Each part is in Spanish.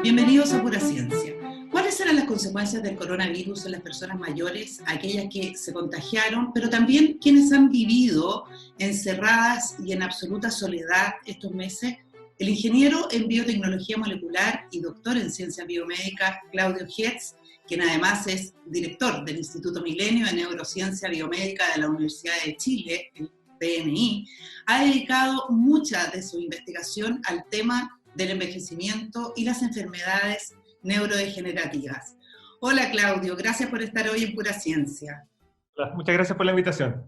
Bienvenidos a Pura Ciencia. ¿Cuáles serán las consecuencias del coronavirus en las personas mayores, aquellas que se contagiaron, pero también quienes han vivido encerradas y en absoluta soledad estos meses? El ingeniero en biotecnología molecular y doctor en ciencias biomédicas, Claudio Getz, quien además es director del Instituto Milenio de Neurociencia Biomédica de la Universidad de Chile, el PNI, ha dedicado mucha de su investigación al tema del envejecimiento y las enfermedades neurodegenerativas. Hola Claudio, gracias por estar hoy en Pura Ciencia. Hola, muchas gracias por la invitación.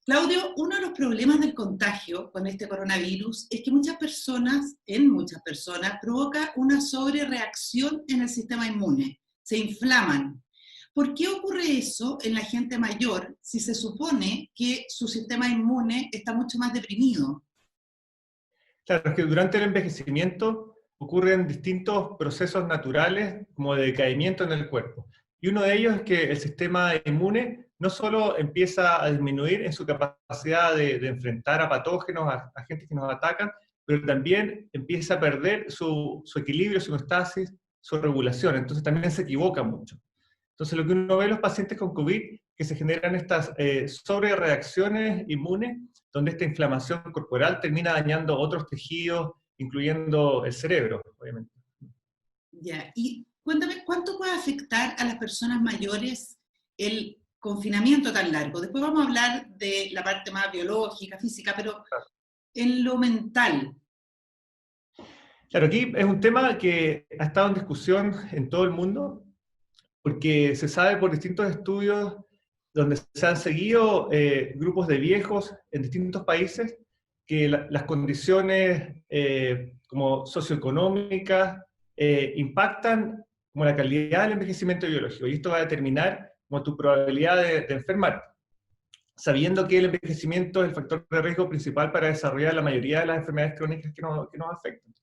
Claudio, uno de los problemas del contagio con este coronavirus es que muchas personas provoca una sobrereacción en el sistema inmune, se inflaman. ¿Por qué ocurre eso en la gente mayor si se supone que su sistema inmune está mucho más deprimido? Claro, es que durante el envejecimiento ocurren distintos procesos naturales como de decaimiento en el cuerpo. Y uno de ellos es que el sistema inmune no solo empieza a disminuir en su capacidad de enfrentar a patógenos, a agentes que nos atacan, pero también empieza a perder su equilibrio, su homeostasis, su regulación. Entonces también se equivoca mucho. Entonces lo que uno ve en los pacientes con COVID, que se generan estas sobrereacciones inmunes, donde esta inflamación corporal termina dañando otros tejidos, incluyendo el cerebro, obviamente. Ya, y cuéntame, ¿cuánto puede afectar a las personas mayores el confinamiento tan largo? Después vamos a hablar de la parte más biológica, física, pero en lo mental. Claro, aquí es un tema que ha estado en discusión en todo el mundo, porque se sabe por distintos estudios donde se han seguido grupos de viejos en distintos países que las condiciones como socioeconómicas impactan como la calidad del envejecimiento biológico, y esto va a determinar como tu probabilidad de enfermar, sabiendo que el envejecimiento es el factor de riesgo principal para desarrollar la mayoría de las enfermedades crónicas que nos afectan.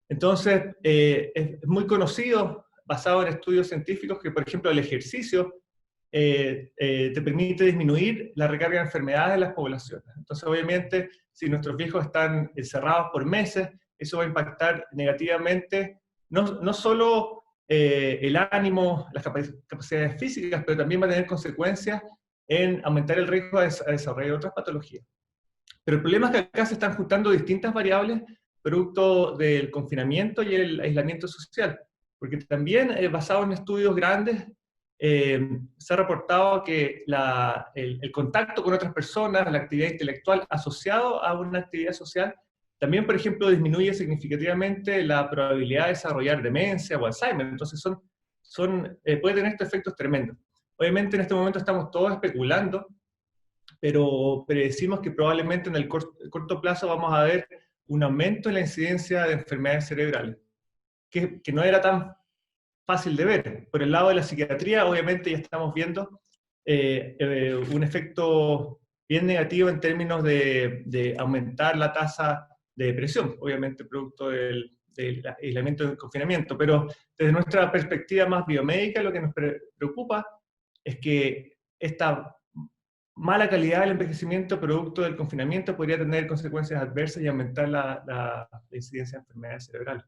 Entonces, es muy conocido, basado en estudios científicos, que, por ejemplo, el ejercicio te permite disminuir la recarga de enfermedades en las poblaciones. Entonces, obviamente, si nuestros viejos están encerrados por meses, eso va a impactar negativamente no solo el ánimo, las capacidades físicas, pero también va a tener consecuencias en aumentar el riesgo de desarrollar otras patologías. Pero el problema es que acá se están juntando distintas variables producto del confinamiento y el aislamiento social, porque también, basado en estudios grandes, se ha reportado que el contacto con otras personas, la actividad intelectual asociado a una actividad social, también, por ejemplo, disminuye significativamente la probabilidad de desarrollar demencia o Alzheimer. Entonces puede tener estos efectos tremendos. Obviamente en este momento estamos todos especulando, pero predecimos que probablemente en el corto plazo vamos a ver un aumento en la incidencia de enfermedades cerebrales, que no era tan fácil de ver. Por el lado de la psiquiatría, obviamente ya estamos viendo un efecto bien negativo en términos de aumentar la tasa de depresión, obviamente producto del aislamiento y del confinamiento, pero desde nuestra perspectiva más biomédica, lo que nos preocupa es que esta mala calidad del envejecimiento producto del confinamiento podría tener consecuencias adversas y aumentar la incidencia de enfermedades cerebrales.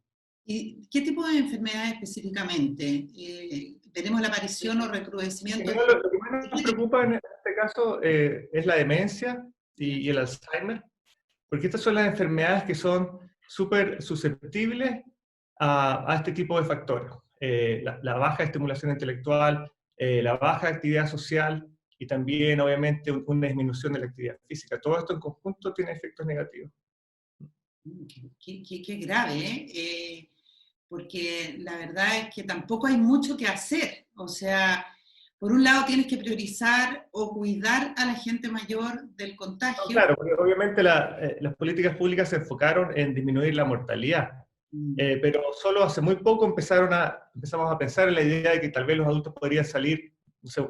¿Y qué tipo de enfermedades específicamente? ¿Tenemos la aparición o recrudecimiento? Lo que más nos preocupa en este caso es la demencia y el Alzheimer, porque estas son las enfermedades que son súper susceptibles a este tipo de factores. La baja estimulación intelectual, la baja actividad social y también, obviamente, una disminución de la actividad física. Todo esto en conjunto tiene efectos negativos. Qué grave, ¿eh? Porque la verdad es que tampoco hay mucho que hacer. O sea, por un lado tienes que priorizar o cuidar a la gente mayor del contagio. No, claro, porque obviamente las políticas públicas se enfocaron en disminuir la mortalidad, pero solo hace muy poco empezamos a pensar en la idea de que tal vez los adultos podrían salir, no sé,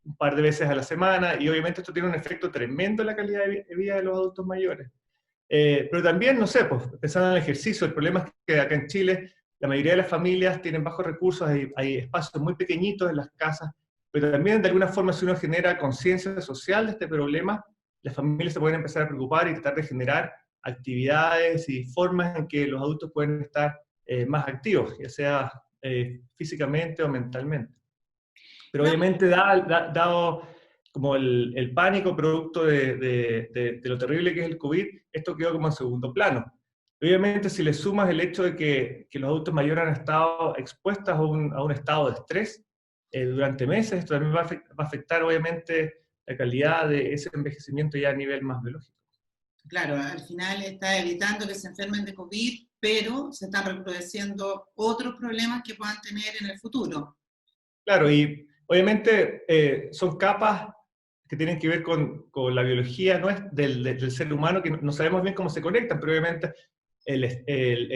un par de veces a la semana, y obviamente esto tiene un efecto tremendo en la calidad de vida de los adultos mayores. Pero también, no sé, pues, pensando en el ejercicio, el problema es que acá en Chile la mayoría de las familias tienen bajos recursos, hay espacios muy pequeñitos en las casas, pero también de alguna forma, si uno genera conciencia social de este problema, las familias se pueden empezar a preocupar y tratar de generar actividades y formas en que los adultos pueden estar más activos, ya sea físicamente o mentalmente. Pero Claro. obviamente, dado como el pánico producto de lo terrible que es el COVID, esto quedó como en segundo plano. Obviamente, si le sumas el hecho de que los adultos mayores han estado expuestos a un estado de estrés durante meses, esto también va a afectar obviamente la calidad de ese envejecimiento ya a nivel más biológico. Claro, al final está evitando que se enfermen de COVID, pero se están reproduciendo otros problemas que puedan tener en el futuro. Claro, y obviamente son capas que tienen que ver con la biología, no es del ser humano, que no sabemos bien cómo se conectan, pero obviamente el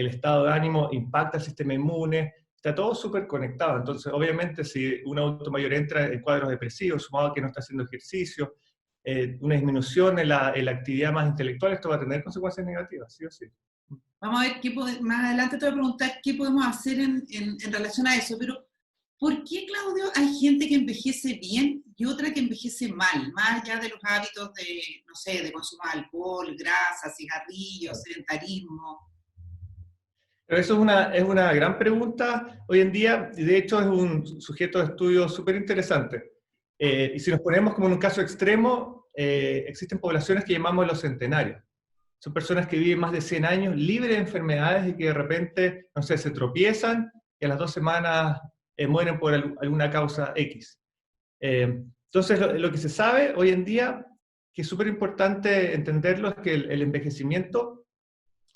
estado de ánimo impacta el sistema inmune, está todo súper conectado. Entonces, obviamente, si un adulto mayor entra en cuadros depresivos, sumado a que no está haciendo ejercicio, una disminución en la actividad más intelectual, esto va a tener consecuencias negativas, sí o sí. Vamos a ver más adelante te voy a preguntar qué podemos hacer en relación a eso, pero ¿por qué, Claudio, hay gente que envejece bien y otra que envejece mal, más allá de los hábitos de, no sé, de consumo de alcohol, grasa, cigarrillos, sedentarismo? Pero eso es una gran pregunta hoy en día, y de hecho es un sujeto de estudio súper interesante. Y si nos ponemos como en un caso extremo, existen poblaciones que llamamos los centenarios. Son personas que viven más de 100 años libres de enfermedades y que de repente, no sé, se tropiezan y a las 2 semanas mueren por alguna causa X. Entonces, lo que se sabe hoy en día, que es súper importante entenderlo, es que el envejecimiento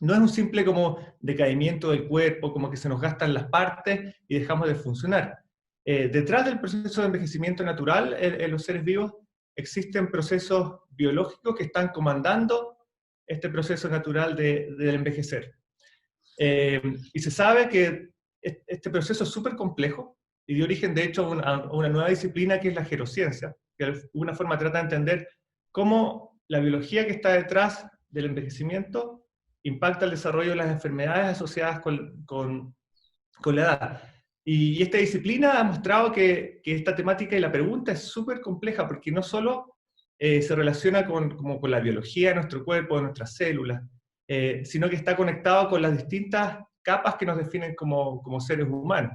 no es un simple como decaimiento del cuerpo, como que se nos gastan las partes y dejamos de funcionar. Detrás del proceso de envejecimiento natural en los seres vivos existen procesos biológicos que están comandando este proceso natural del envejecer. Y se sabe que este proceso es súper complejo y dio origen, de hecho, a una nueva disciplina que es la gerociencia, que de alguna forma trata de entender cómo la biología que está detrás del envejecimiento impacta el desarrollo de las enfermedades asociadas con la edad. Y esta disciplina ha mostrado que esta temática y la pregunta es súper compleja porque no solo se relaciona como con la biología de nuestro cuerpo, de nuestras células, sino que está conectado con las distintas capas que nos definen como seres humanos.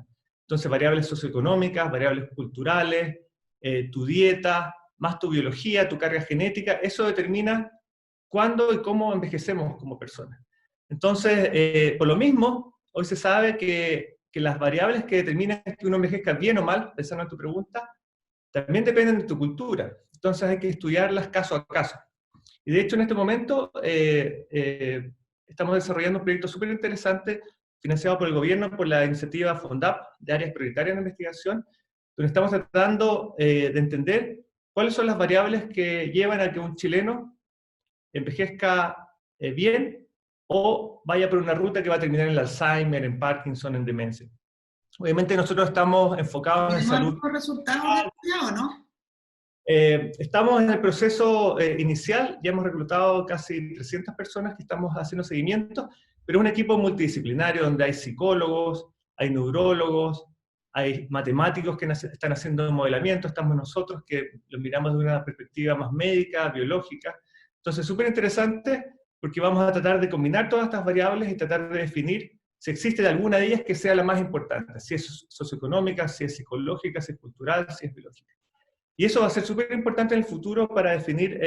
Entonces, variables socioeconómicas, variables culturales, tu dieta, más tu biología, tu carga genética, eso determina cuándo y cómo envejecemos como personas. Entonces, por lo mismo, hoy se sabe que las variables que determinan que uno envejezca bien o mal, pensando en tu pregunta, también dependen de tu cultura. Entonces hay que estudiarlas caso a caso. Y de hecho, en este momento estamos desarrollando un proyecto súper interesante financiado por el gobierno, por la iniciativa FONDAP de áreas prioritarias de investigación, donde estamos tratando de entender cuáles son las variables que llevan a que un chileno envejezca bien o vaya por una ruta que va a terminar en el Alzheimer, en Parkinson, en demencia. Obviamente nosotros estamos enfocados en ¿Tenemos salud. algunos resultados de estudio o no? Estamos en el proceso inicial, ya hemos reclutado casi 300 personas que estamos haciendo seguimiento, pero es un equipo multidisciplinario donde hay psicólogos, hay neurólogos, hay matemáticos que están haciendo modelamiento, estamos nosotros que lo miramos de una perspectiva más médica, biológica. Entonces, súper interesante porque vamos a tratar de combinar todas estas variables y tratar de definir si existe alguna de ellas que sea la más importante, si es socioeconómica, si es psicológica, si es cultural, si es biológica. Y eso va a ser súper importante en el futuro para definir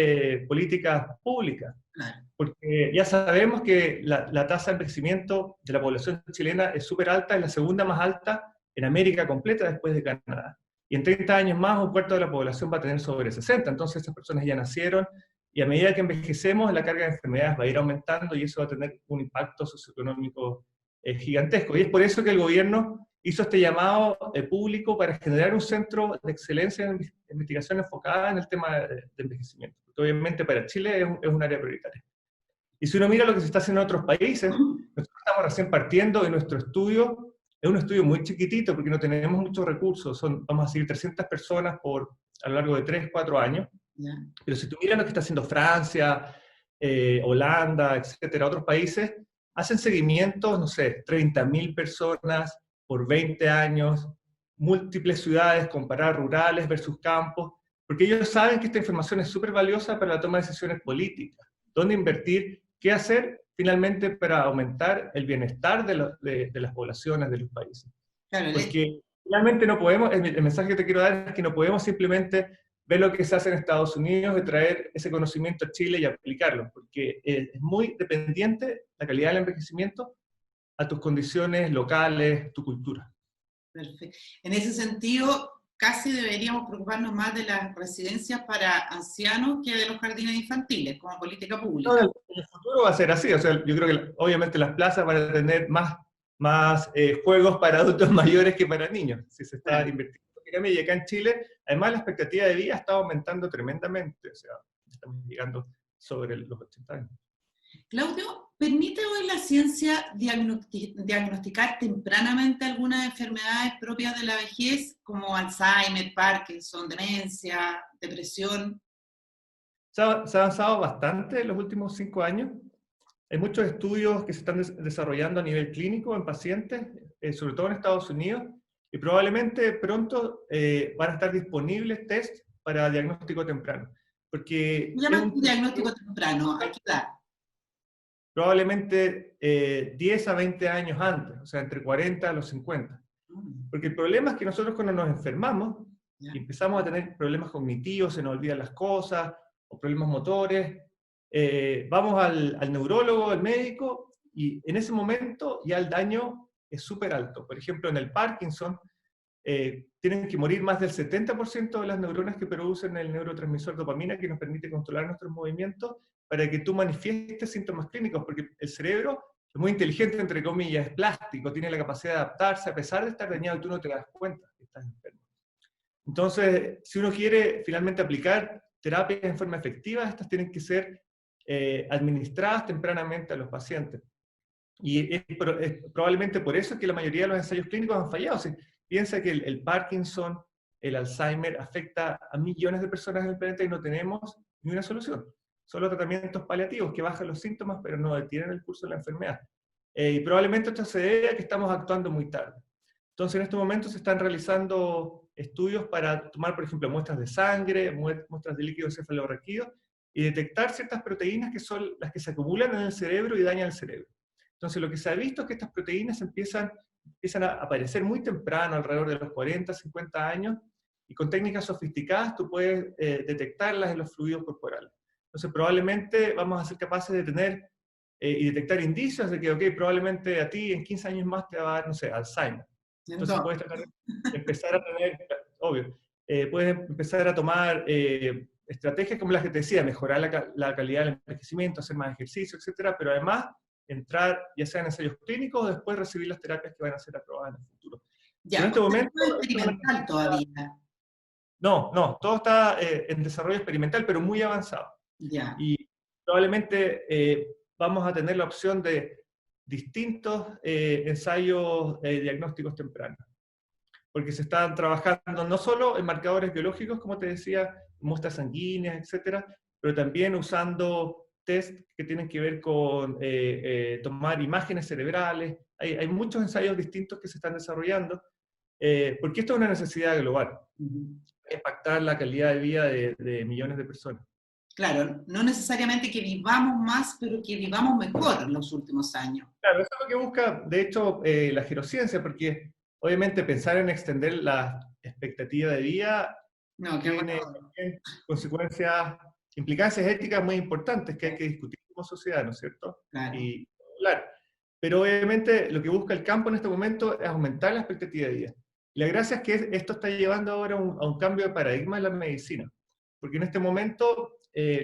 políticas públicas, Claro. porque ya sabemos que la tasa de envejecimiento de la población chilena es súper alta, es la segunda más alta en América completa después de Canadá. Y en 30 años más, un cuarto de la población va a tener sobre 60, entonces esas personas ya nacieron, y a medida que envejecemos, la carga de enfermedades va a ir aumentando y eso va a tener un impacto socioeconómico gigantesco. Y es por eso que el gobierno hizo este llamado público para generar un centro de excelencia en investigación enfocada en el tema de envejecimiento. Porque obviamente para Chile es un área prioritaria. Y si uno mira lo que se está haciendo en otros países, nosotros estamos recién partiendo y nuestro estudio es un estudio muy chiquitito porque no tenemos muchos recursos, vamos a seguir 300 personas a lo largo de 3, 4 años. Ya. Pero si tú miras lo que está haciendo Francia, Holanda, etcétera, otros países, hacen seguimientos, no sé, 30.000 personas por 20 años, múltiples ciudades, comparar rurales versus campos, porque ellos saben que esta información es súper valiosa para la toma de decisiones políticas, dónde invertir qué hacer finalmente para aumentar el bienestar de las poblaciones de los países. Claro, Porque finalmente no podemos, el mensaje que te quiero dar es que no podemos simplemente ver lo que se hace en Estados Unidos y traer ese conocimiento a Chile y aplicarlo, porque es muy dependiente la calidad del envejecimiento a tus condiciones locales, tu cultura. perfecto. En ese sentido, casi deberíamos preocuparnos más de las residencias para ancianos que de los jardines infantiles, como política pública. No, en el futuro va a ser así, o sea, yo creo que obviamente las plazas van a tener más juegos para adultos mayores que para niños, si se está invirtiendo. Y acá en Chile, además la expectativa de vida está aumentando tremendamente, o sea, estamos llegando sobre los 80 años. Claudio, ¿permite hoy la ciencia diagnosticar tempranamente algunas enfermedades propias de la vejez, como Alzheimer, Parkinson, demencia, depresión? Se ha avanzado bastante en los últimos 5 años. Hay muchos estudios que se están desarrollando a nivel clínico en pacientes, sobre todo en Estados Unidos, y probablemente pronto van a estar disponibles test para diagnóstico temprano. Porque ¿Qué llama diagnóstico temprano? ¿A qué edad? Probablemente 10 a 20 años antes, o sea, entre 40 a los 50. Porque el problema es que nosotros cuando nos enfermamos y empezamos a tener problemas cognitivos, se nos olvidan las cosas, o problemas motores, vamos al neurólogo, al médico, y en ese momento ya el daño es súper alto. Por ejemplo, en el Parkinson, tienen que morir más del 70% de las neuronas que producen el neurotransmisor dopamina, que nos permite controlar nuestros movimientos, para que tú manifiestes síntomas clínicos, porque el cerebro es muy inteligente, entre comillas, es plástico, tiene la capacidad de adaptarse a pesar de estar dañado y tú no te das cuenta que estás enfermo. Entonces, si uno quiere finalmente aplicar terapias en forma efectiva, estas tienen que ser administradas tempranamente a los pacientes. Y es probablemente por eso que la mayoría de los ensayos clínicos han fallado. O sea, piensa que el Parkinson, el Alzheimer, afecta a millones de personas en el planeta y no tenemos ni una solución. Solo tratamientos paliativos que bajan los síntomas, pero no detienen el curso de la enfermedad. Y probablemente esto se debe a que estamos actuando muy tarde. Entonces, en estos momentos se están realizando estudios para tomar, por ejemplo, muestras de sangre, muestras de líquido cefalorraquídeo, y detectar ciertas proteínas que son las que se acumulan en el cerebro y dañan el cerebro. Entonces, lo que se ha visto es que estas proteínas empiezan a aparecer muy temprano, alrededor de los 40, 50 años, y con técnicas sofisticadas tú puedes detectarlas en los fluidos corporales. Entonces, probablemente vamos a ser capaces de tener y detectar indicios de que, ok, probablemente a ti en 15 años más te va a dar, no sé, Alzheimer. Entonces puedes empezar a tener, obvio, puedes empezar a tomar estrategias como las que te decía, mejorar la calidad del envejecimiento, hacer más ejercicio, etcétera, pero además entrar ya sea en ensayos clínicos o después recibir las terapias que van a ser aprobadas en el futuro. Ya, en este momento es experimental todavía. No, todo está en desarrollo experimental, pero muy avanzado. Ya. Y probablemente vamos a tener la opción de distintos ensayos diagnósticos tempranos. Porque se están trabajando no solo en marcadores biológicos, como te decía, muestras sanguíneas, etcétera, pero también usando test que tienen que ver con tomar imágenes cerebrales. Hay muchos ensayos distintos que se están desarrollando, porque esto es una necesidad global, impactar la calidad de vida de millones de personas. Claro, no necesariamente que vivamos más, pero que vivamos mejor en los últimos años. Claro, eso es lo que busca, de hecho, la gerociencia, porque obviamente pensar en extender la expectativa de vida tiene consecuencias, implicancias éticas muy importantes que hay que discutir como sociedad, ¿no es cierto? Claro. Y claro, pero obviamente lo que busca el campo en este momento es aumentar la expectativa de vida. Y la gracia es que esto está llevando ahora a un cambio de paradigma en la medicina, porque en este momento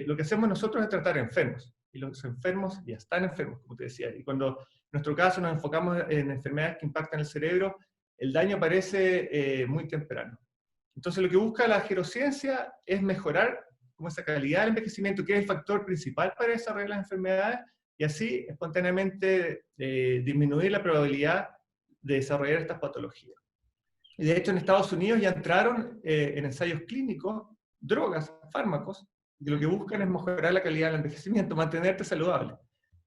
lo que hacemos nosotros es tratar enfermos, y los enfermos ya están enfermos, como te decía, y cuando en nuestro caso nos enfocamos en enfermedades que impactan el cerebro, el daño aparece muy temprano. Entonces lo que busca la gerociencia es mejorar como esa calidad del envejecimiento, que es el factor principal para desarrollar las enfermedades, y así espontáneamente disminuir la probabilidad de desarrollar estas patologías. Y de hecho en Estados Unidos ya entraron en ensayos clínicos drogas, fármacos, que lo que buscan es mejorar la calidad del envejecimiento, mantenerte saludable.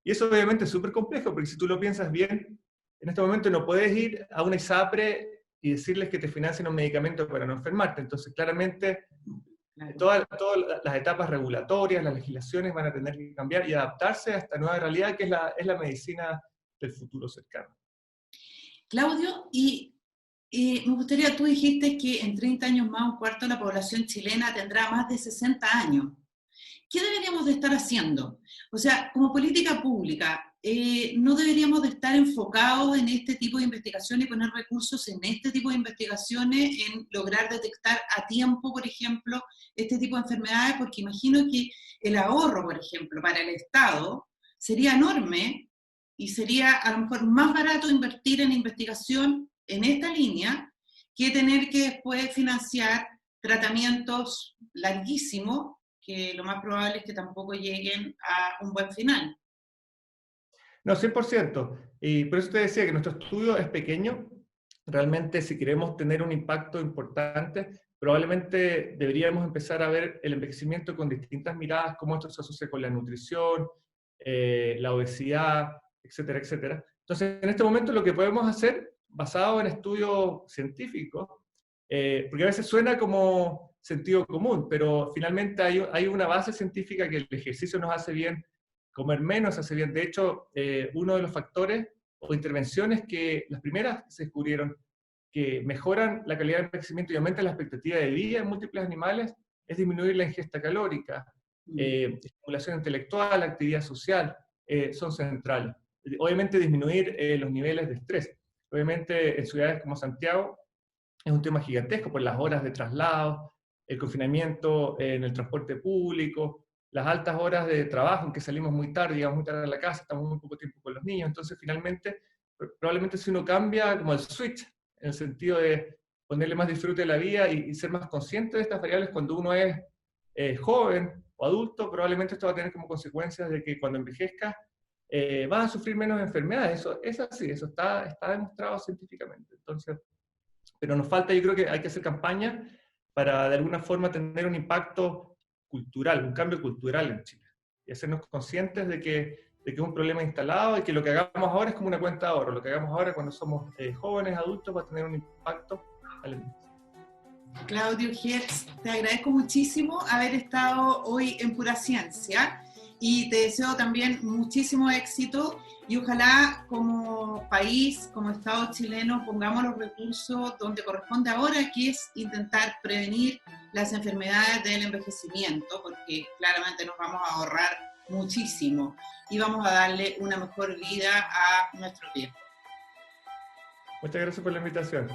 Y eso obviamente es súper complejo, porque si tú lo piensas bien, en este momento no puedes ir a una ISAPRE y decirles que te financien un medicamento para no enfermarte. Entonces, claramente, claro. Todas las etapas regulatorias, las legislaciones van a tener que cambiar y adaptarse a esta nueva realidad que es la medicina del futuro cercano. Claudio, y me gustaría, tú dijiste que en 30 años más un cuarto de la población chilena tendrá más de 60 años. ¿Qué deberíamos de estar haciendo? O sea, como política pública, ¿no deberíamos de estar enfocados en este tipo de investigaciones y poner recursos en este tipo de investigaciones, en lograr detectar a tiempo, por ejemplo, este tipo de enfermedades? Porque imagino que el ahorro, por ejemplo, para el Estado sería enorme y sería a lo mejor más barato invertir en investigación en esta línea que tener que después financiar tratamientos larguísimos que lo más probable es que tampoco lleguen a un buen final. No, 100%. Y por eso te decía que nuestro estudio es pequeño. Realmente, si queremos tener un impacto importante, probablemente deberíamos empezar a ver el envejecimiento con distintas miradas, cómo esto se asocia con la nutrición, la obesidad, etcétera, etcétera. Entonces, en este momento lo que podemos hacer, basado en estudios científicos, porque a veces suena como sentido común, pero finalmente hay una base científica que el ejercicio nos hace bien, comer menos hace bien. De hecho, uno de los factores o intervenciones que las primeras se descubrieron que mejoran la calidad del envejecimiento y aumentan la expectativa de vida en múltiples animales es disminuir la ingesta calórica, estimulación intelectual, actividad social, son centrales. Obviamente disminuir los niveles de estrés. Obviamente en ciudades como Santiago es un tema gigantesco por las horas de traslado, el confinamiento en el transporte público, las altas horas de trabajo en que salimos muy tarde, llegamos muy tarde a la casa, estamos muy poco tiempo con los niños, entonces finalmente, probablemente si uno cambia como el switch, en el sentido de ponerle más disfrute a la vida y ser más consciente de estas variables cuando uno es joven o adulto, probablemente esto va a tener como consecuencias de que cuando envejezca vas a sufrir menos enfermedades. Eso es así, eso está demostrado científicamente. Entonces, pero nos falta, yo creo que hay que hacer campañas para de alguna forma tener un impacto cultural, un cambio cultural en Chile, y hacernos conscientes de que es un problema instalado y que lo que hagamos ahora es como una cuenta de ahorro, lo que hagamos ahora cuando somos jóvenes, adultos, va a tener un impacto al inicio. Claudio Hertz, te agradezco muchísimo haber estado hoy en Pura Ciencia y te deseo también muchísimo éxito y ojalá como país, como Estado chileno, pongamos los recursos donde corresponde ahora, que es intentar prevenir las enfermedades del envejecimiento, porque claramente nos vamos a ahorrar muchísimo y vamos a darle una mejor vida a nuestros viejos. Muchas gracias por la invitación.